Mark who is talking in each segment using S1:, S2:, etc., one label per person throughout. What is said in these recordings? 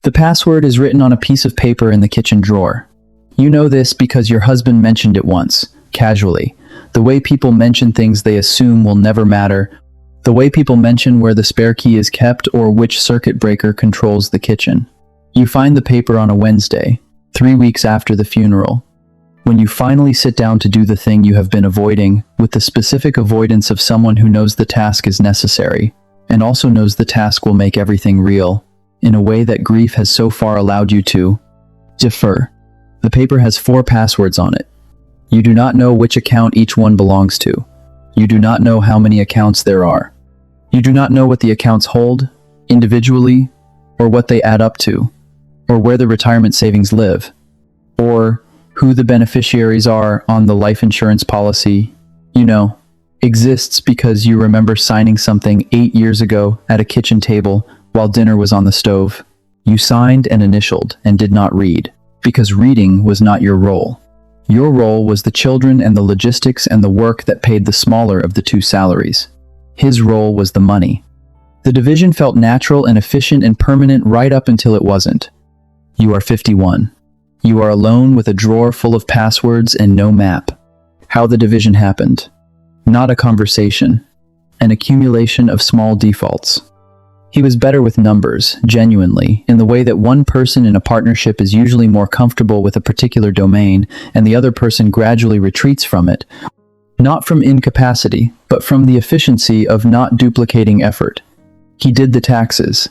S1: The password is written on a piece of paper in the kitchen drawer. You know this because your husband mentioned it once, casually. The way people mention things they assume will never matter. The way people mention where the spare key is kept or which circuit breaker controls the kitchen. You find the paper on a Wednesday, 3 weeks after the funeral. When you finally sit down to do the thing you have been avoiding, with the specific avoidance of someone who knows the task is necessary, and also knows the task will make everything real, in a way that grief has so far allowed you to defer. The paper has 4 passwords on it. You do not know which account each one belongs to. You do not know how many accounts there are. You do not know what the accounts hold, individually, or what they add up to, or where the retirement savings live, or who the beneficiaries are on the life insurance policy. You know, exists because you remember signing something 8 years ago at a kitchen table while dinner was on the stove. You signed and initialed and did not read, because reading was not your role. Your role was the children and the logistics and the work that paid the smaller of the 2 salaries. His role was the money. The division felt natural and efficient and permanent right up until it wasn't. You are 51. You are alone with a drawer full of passwords and no map. How the division happened. Not a conversation. An accumulation of small defaults. He was better with numbers, genuinely, in the way that one person in a partnership is usually more comfortable with a particular domain, and the other person gradually retreats from it. Not from incapacity, but from the efficiency of not duplicating effort. He did the taxes.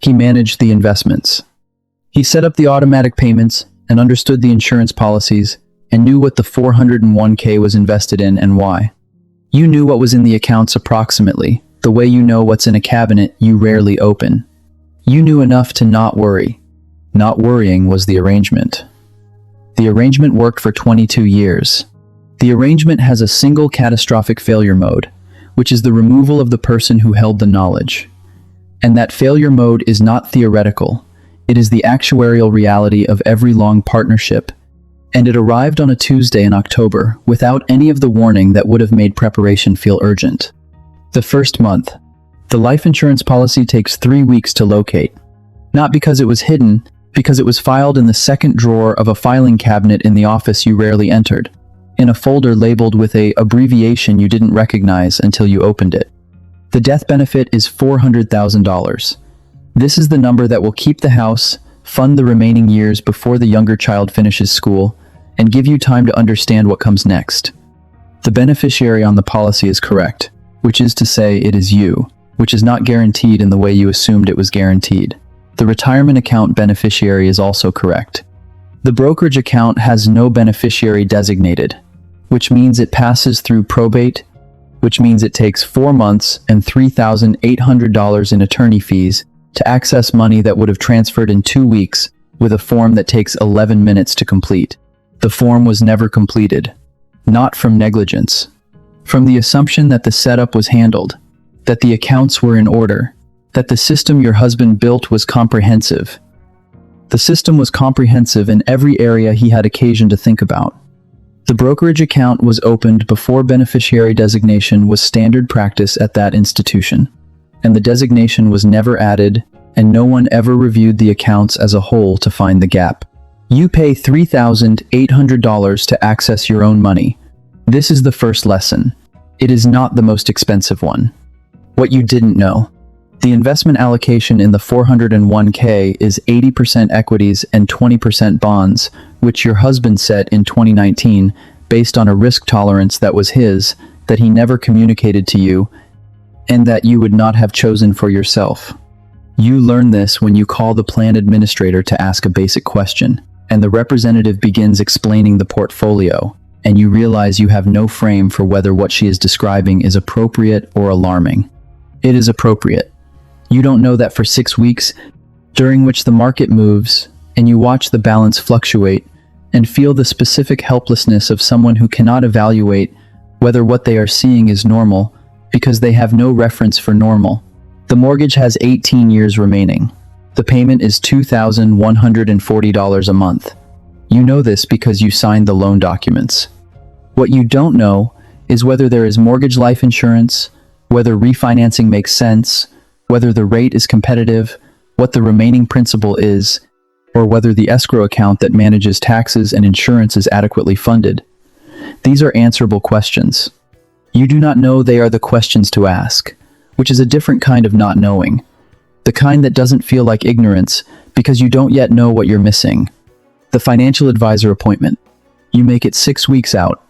S1: He managed the investments. He set up the automatic payments and understood the insurance policies and knew what the 401k was invested in and why. You knew what was in the accounts approximately, the way you know what's in a cabinet you rarely open. You knew enough to not worry. Not worrying was the arrangement. The arrangement worked for 22 years. The arrangement has a single catastrophic failure mode, which is the removal of the person who held the knowledge. And that failure mode is not theoretical. It is the actuarial reality of every long partnership, and it arrived on a Tuesday in October without any of the warning that would have made preparation feel urgent. The first month. The life insurance policy takes 3 weeks to locate. Not because it was hidden, because it was filed in the second drawer of a filing cabinet in the office you rarely entered, in a folder labeled with an abbreviation you didn't recognize until you opened it. The death benefit is $400,000. This is the number that will keep the house, fund the remaining years before the younger child finishes school, and give you time to understand what comes next. The beneficiary on the policy is correct, which is to say it is you, which is not guaranteed in the way you assumed it was guaranteed. The retirement account beneficiary is also correct. The brokerage account has no beneficiary designated, which means it passes through probate, which means it takes 4 months and $3,800 in attorney fees to access money that would have transferred in 2 weeks with a form that takes 11 minutes to complete. The form was never completed, not from negligence. From the assumption that the setup was handled, that the accounts were in order, that the system your husband built was comprehensive. The system was comprehensive in every area he had occasion to think about. The brokerage account was opened before beneficiary designation was standard practice at that institution, and the designation was never added, and no one ever reviewed the accounts as a whole to find the gap. You pay $3,800 to access your own money. This is the first lesson. It is not the most expensive one. What you didn't know. The investment allocation in the 401k is 80% equities and 20% bonds, which your husband set in 2019 based on a risk tolerance that was his, that he never communicated to you, and that you would not have chosen for yourself. You learn this when you call the plan administrator to ask a basic question, and the representative begins explaining the portfolio, and you realize you have no frame for whether what she is describing is appropriate or alarming. It is appropriate. You don't know that for 6 weeks, during which the market moves, and you watch the balance fluctuate, and feel the specific helplessness of someone who cannot evaluate whether what they are seeing is normal, because they have no reference for normal. The mortgage has 18 years remaining. The payment is $2,140 a month. You know this because you signed the loan documents. What you don't know is whether there is mortgage life insurance, whether refinancing makes sense, whether the rate is competitive, what the remaining principal is, or whether the escrow account that manages taxes and insurance is adequately funded. These are answerable questions. You do not know they are the questions to ask, which is a different kind of not knowing. The kind that doesn't feel like ignorance because you don't yet know what you're missing. The financial advisor appointment. You make it 6 weeks out.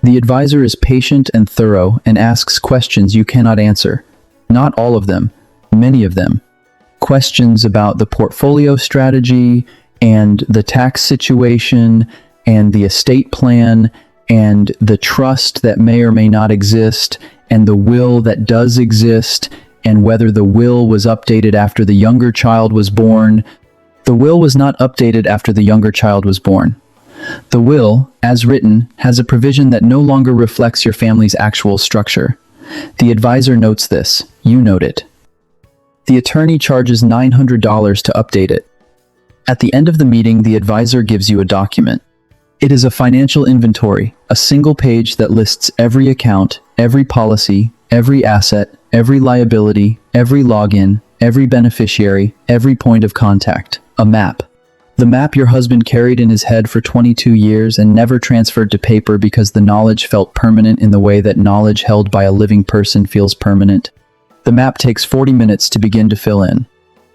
S1: The advisor is patient and thorough and asks questions you cannot answer. Not all of them, many of them. Questions about the portfolio strategy and the tax situation and the estate plan and the trust that may or may not exist and the will that does exist and whether the will was updated after the younger child was born. The will was not updated after the younger child was born. The will, as written, has a provision that no longer reflects your family's actual structure. The advisor notes this. You note it. The attorney charges $900 to update it. At the end of the meeting, the advisor gives you a document. It is a financial inventory, a single page that lists every account, every policy, every asset, every liability, every login, every beneficiary, every point of contact. A map. The map your husband carried in his head for 22 years and never transferred to paper because the knowledge felt permanent in the way that knowledge held by a living person feels permanent. The map takes 40 minutes to begin to fill in.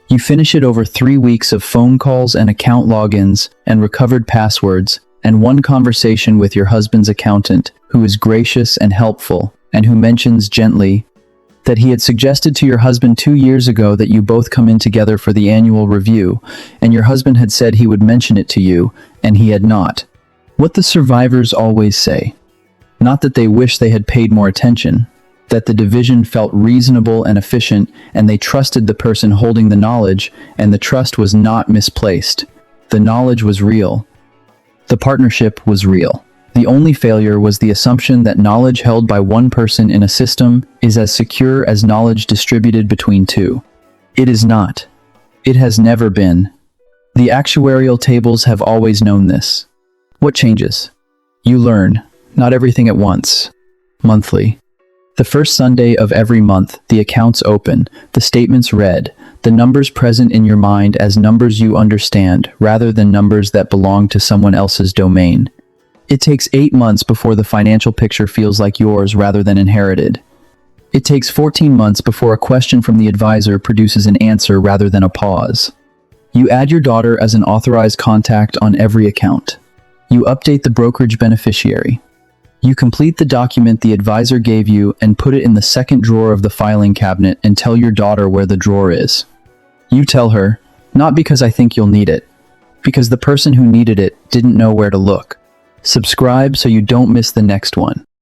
S1: You finish it over 3 weeks of phone calls and account logins and recovered passwords and one conversation with your husband's accountant, who is gracious and helpful and who mentions gently that he had suggested to your husband 2 years ago that you both come in together for the annual review, and your husband had said he would mention it to you, and he had not. What the survivors always say. Not that they wish they had paid more attention, that the division felt reasonable and efficient, and they trusted the person holding the knowledge, and the trust was not misplaced. The knowledge was real. The partnership was real. The only failure was the assumption that knowledge held by one person in a system is as secure as knowledge distributed between two. It is not. It has never been. The actuarial tables have always known this. What changes? You learn, not everything at once. Monthly. The first Sunday of every month, the accounts open, the statements read, the numbers present in your mind as numbers you understand, rather than numbers that belong to someone else's domain. It takes 8 months before the financial picture feels like yours rather than inherited. It takes 14 months before a question from the advisor produces an answer rather than a pause. You add your daughter as an authorized contact on every account. You update the brokerage beneficiary. You complete the document the advisor gave you and put it in the second drawer of the filing cabinet and tell your daughter where the drawer is. You tell her, not because I think you'll need it, because the person who needed it didn't know where to look. Subscribe so you don't miss the next one.